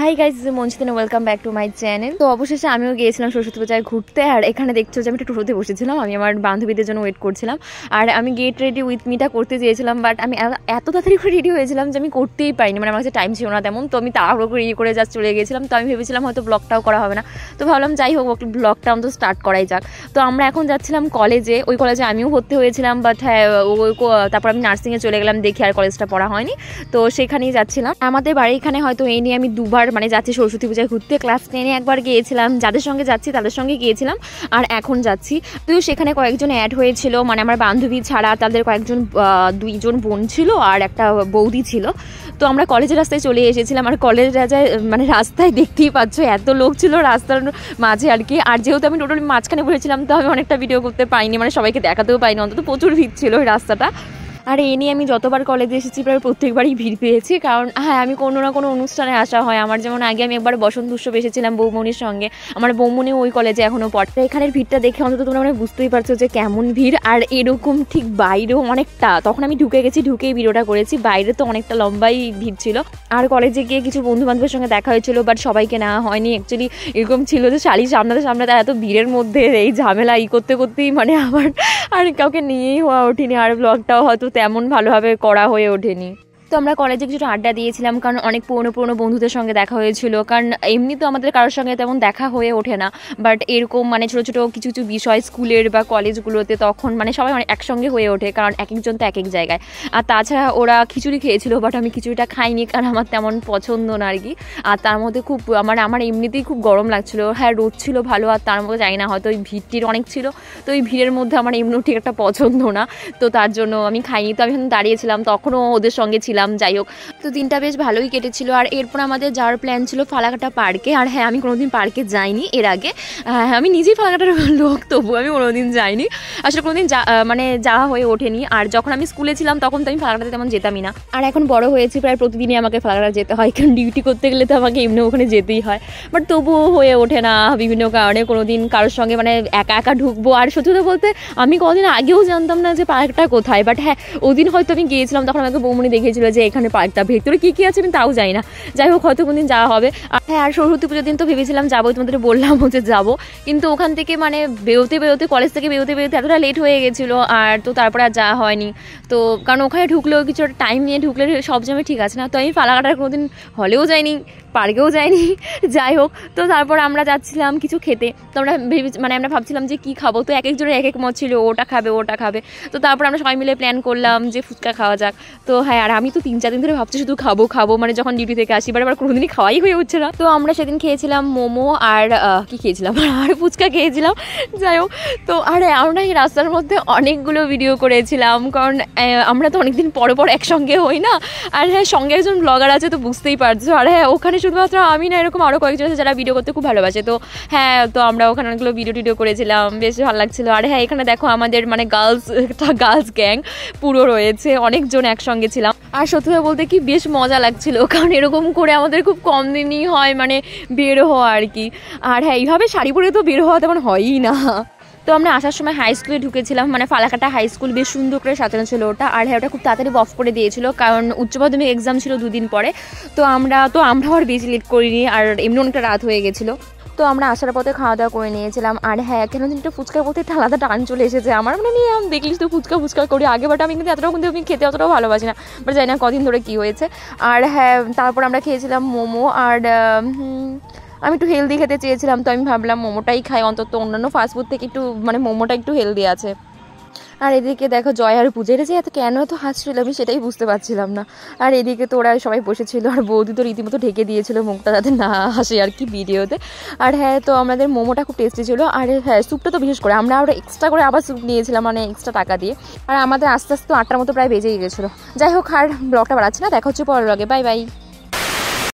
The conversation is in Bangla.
High guys, this is Manchita, welcome back to my channel. তো অবশেষে আমিও গিয়েছিলাম সরস্বতী পূজায় ঘুরতে। আর এখানে দেখছো যে আমি একটা টোটোতে বসেছিলাম, আমি আমার বান্ধবীদের জন্য ওয়েট করছিলাম। আর আমি গেট রেডি উইথ মিটা করতে চেয়েছিলাম, বাট আমি এত তাড়াতাড়ি করে রেডি হয়েছিলাম যে আমি করতেই পারিনি, মানে আমার কাছে টাইম ছিল না তেমন। তো আমি তাড়াহুড়ো করে করে জাস্ট চলে গিয়েছিলাম। তো আমি ভেবেছিলাম হয়তো ব্লগটাও করা হবে না, তো ভাবলাম যাই হোক ব্লগটা অন্তত স্টার্ট করাই যাক। তো আমরা এখন যাচ্ছিলাম কলেজে, ওই কলেজে আমিও ভর্তি হয়েছিলাম, বাট হ্যাঁ তারপর আমি নার্সিংয়ে চলে গেলাম, দেখি আর কলেজটা পড়া হয়নি। তো সেখানেই যাচ্ছিলাম। আমাদের বাড়ি এখানে হয়তো এই নিয়ে আমি দুবার মানে যাচ্ছি সরস্বতী পূজায় ঘুরতে। ক্লাস 10-এ একবার গিয়েছিলাম, যাদের সঙ্গে যাচ্ছি তাদের সঙ্গে গিয়েছিলাম, আর এখন যাচ্ছি। তো সেখানে কয়েকজন অ্যাড হয়েছিল, মানে আমার বান্ধবী ছাড়া তাদের কয়েকজন দুইজন বোন ছিল আর একটা বৌদি ছিল। তো আমরা কলেজের রাস্তায় চলে এসেছিলাম, আর কলেজ মানে রাস্তায় দেখতেই পাচ্ছ এত লোক ছিল রাস্তার মাঝে আর কি। আর যেহেতু আমি টোটালি মাঝখানে বসেছিলাম, তো আমি অনেকটা ভিডিও করতে পাইনি, মানে সবাইকে দেখাতেও পাইনি, অন্তত প্রচুর ভিড় ছিল ওই রাস্তাটা। আর এ নিয়ে আমি যতবার কলেজে এসেছি প্রায় প্রত্যেকবারই ভিড় পেয়েছি, কারণ হ্যাঁ আমি কোনো না কোনো অনুষ্ঠানে আসা হয় আমার। যেমন আগে আমি একবার বসন্ত উৎসব এসেছিলাম বৌমনির সঙ্গে, আমার বৌমনি ওই কলেজে এখনও পড়ে। এখানের ভিড়টা দেখে অন্তত তোমরা মানে বুঝতেই পারছো যে কেমন ভিড়। আর এরকম ঠিক বাইরেও অনেকটা, তখন আমি ঢুকে গেছি, ঢুকেই ভিডিওটা করেছি, বাইরে তো অনেকটা লম্বাই ভিড় ছিল। আর কলেজে গিয়ে কিছু বন্ধু বান্ধবের সঙ্গে দেখা হয়েছিল, বাট সবাইকে নেওয়া হয়নি। অ্যাকচুয়ালি এরকম ছিল যে শাড়ি সামনাতে এত ভিড়ের মধ্যে এই ঝামেলা করতেই মানে আমার আর কাউকে নিয়েই হওয়া ওঠেনি, আর ব্লগটাও হয়তো তেমন ভালোভাবে করা হয়ে ওঠেনি। তো আমরা কলেজে কিছুটা আড্ডা দিয়েছিলাম, কারণ অনেক পুরনো বন্ধুদের সঙ্গে দেখা হয়েছিল। কারণ এমনি তো আমাদের কারোর সঙ্গে তেমন দেখা হয়ে ওঠে না, বাট এরকম মানে ছোটো ছোটো কিছু কিছু বিষয় স্কুলের বা কলেজগুলোতে তখন মানে সবাই অনেক একসঙ্গে হয়ে ওঠে, কারণ এক একজন তো এক এক জায়গায়। আর তাছাড়া ওরা খিচুড়ি খেয়েছিল, বাট আমি খিচুড়িটা খাইনি, কারণ আমার তেমন পছন্দ না আর কি। আর তার মধ্যে খুব আমার এমনিতেই খুব গরম লাগছিল। হ্যাঁ রোদ ছিল ভালো, আর তার মধ্যে জানি না হয়তো ওই ভিড়টির অনেক ছিল, তো ওই ভিড়ের মধ্যে আমার এমনিও ঠিক একটা পছন্দ না, তো তার জন্য আমি খাইনি। তো আমি এখন দাঁড়িয়েছিলাম, তখনও ওদের সঙ্গে ছিলাম। যাই হোক, তো দিনটা বেশ ভালোই কেটেছিল। আর এরপর আমাদের যাওয়ার প্ল্যান ছিল ফালাকাটা পার্কে। আর হ্যাঁ আমি কোনোদিন পার্কে যাইনি এর আগে, আমি নিজেই ফালাকাটার লোক, তবু আমি কোনোদিন যাইনি, আসলে কোনোদিন মানে যাওয়া হয়ে ওঠেনি। আর যখন আমি স্কুলে ছিলাম তখন তো আমি ফালাকাটাতে তেমন যেতামই না। আর এখন বড় হয়েছি, প্রায় প্রতিদিনই আমাকে ফালাকাটা যেতে হয়, কারণ ডিউটি করতে গেলে তো আমাকে এমনি ওখানে যেতেই হয়। বাট তবুও হয়ে ওঠে না বিভিন্ন কারণে, কোনোদিন কারোর সঙ্গে মানে একা ঢুকবো। আর সত্যি কথা বলতে আমি কদিন আগেও জানতাম না যে পার্কটা কোথায়, বাট হ্যাঁ ওদিন হয়তো আমি গিয়েছিলাম, তখন আমাকে বৌমনি দেখিয়েছিল যে এখানে পার্কটা, ভেতরে কী আছে আমি তাও যাই না। যাই হোক, হয়তো কোনদিন যাওয়া হবে। হ্যাঁ, আর সরস্বতী পুজোর দিন তো ভেবেছিলাম যাবো, তোমাদের বললাম যে যাবো, কিন্তু ওখান থেকে মানে বেরোতে কলেজ থেকে বেরোতে এতটা লেট হয়ে গেছিলো, আর তো তারপরে আর যাওয়া হয়নি। তো কারণ ওখানে ঢুকলেও কিছু একটা টাইম নিয়ে ঢুকলে সব সময় ঠিক আছে না, তো আমি ফালাকাটার কোনোদিন হলেও যাইনি, পার্কেও যাইনি। যাই হোক, তো তারপর আমরা যাচ্ছিলাম কিছু খেতে। তো আমরা ভাবছিলাম যে কী খাবো, তো এক একজনের এক এক মত ছিল, ওটা খাবে। তো তারপর আমরা সবাই মিলে প্ল্যান করলাম যে ফুচকা খাওয়া যাক। তো হ্যাঁ, আর আমি তো 3-4 দিন ধরে ভাবছি শুধু খাবো, মানে যখন ডিউটি থেকে আসি, আবার কোনোদিনই খাওয়াই হয়ে উঠছে না। তো আমরা সেদিন খেয়েছিলাম মোমো আর কি খেয়েছিলাম আর ফুচকা খেয়েছিলাম। যাই হোক, তো আর আমরা এই রাস্তার মধ্যে অনেকগুলো ভিডিও করেছিলাম, কারণ আমরা তো অনেকদিন পর একসঙ্গে হই না। আর হ্যাঁ, সঙ্গে একজন ব্লগার আছে, তো বুঝতেই পারছো। আর হ্যাঁ, ওখানে শুধুমাত্র আমি না, এরকম আরও কয়েকজন আছে যারা ভিডিও করতে খুব ভালোবাসে। তো হ্যাঁ, তো আমরা ওখানে অনেকগুলো ভিডিও করেছিলাম, বেশ ভালো লাগছিলো। আর হ্যাঁ, এখানে দেখো আমাদের মানে গার্লস গ্যাং পুরো রয়েছে, অনেকজন একসঙ্গে ছিলাম। আর সত্যি বলতে কি বেশ মজা লাগছিল, কারণ এরকম করে আমাদের খুব কম দিনই হয় মানে বের হওয়া আর কি। আর হ্যাঁ, এইভাবে শাড়ি পরে তো বের হওয়া তেমন হয়ই না। তো আমরা আসার সময় হাই স্কুলে ঢুকেছিলাম, মানে ফালাকাটা হাই স্কুল, বেশ সুন্দর করে সাজানো ছিল ওটা। আর হ্যাঁ, ওটা খুব তাড়াতাড়ি অফ করে দিয়েছিল, কারণ উচ্চ মাধ্যমিক এক্সাম ছিল 2 দিন পরে। তো আমরাও আর বেশি লেট করিনি, আর এমনি অনেকটা রাত হয়ে গেছিলো। তো আমরা আসার পথে খাওয়া দাওয়া করে নিয়েছিলাম। আর হ্যাঁ, কেন দিন একটু ফুচকার পথে একটা আলাদা টান চলে এসেছে আমার, মানে নিয়ে আমি দেখলিস তো ফুচকা করি আগে, বাট আমি কিন্তু আমি খেতে অতটাও ভালোবাসি না, বাট জানি না কদিন ধরে কী হয়েছে। আর হ্যাঁ, তারপর আমরা খেয়েছিলাম মোমো। আর আমি একটু হেলদি খেতে চেয়েছিলাম, তো আমি ভাবলাম মোমোটাই খাই, অন্তত অন্যান্য ফাস্টফুড থেকে একটু মানে মোমোটা একটু হেলদি আছে। আর এদিকে দেখো জয় আর পূজা, এটা যে কেন এত হাসছিল আমি সেটাই বুঝতে পারছিলাম না। আর এদিকে তো ওরা সবাই বসেছিল, আর বৌদি তো রীতিমতো ঢেকে দিয়েছিল মুখটা যাতে না হাসে আর কি ভিডিওতে। আর হ্যাঁ, তো আমাদের মোমোটা খুব টেস্টি ছিল। আর হ্যাঁ, স্যুপটা তো বিশেষ করে আমরা এক্সট্রা করে আবার স্যুপ নিয়েছিলাম, মানে এক্সট্রা টাকা দিয়ে। আর আমাদের আস্তে আস্তে 8টার মতো প্রায় বেজেই গেছিলো। যাই হোক, আর ব্লগটা বাড়াচ্ছি না, দেখা হচ্ছে পরের ব্লগে। Bye bye.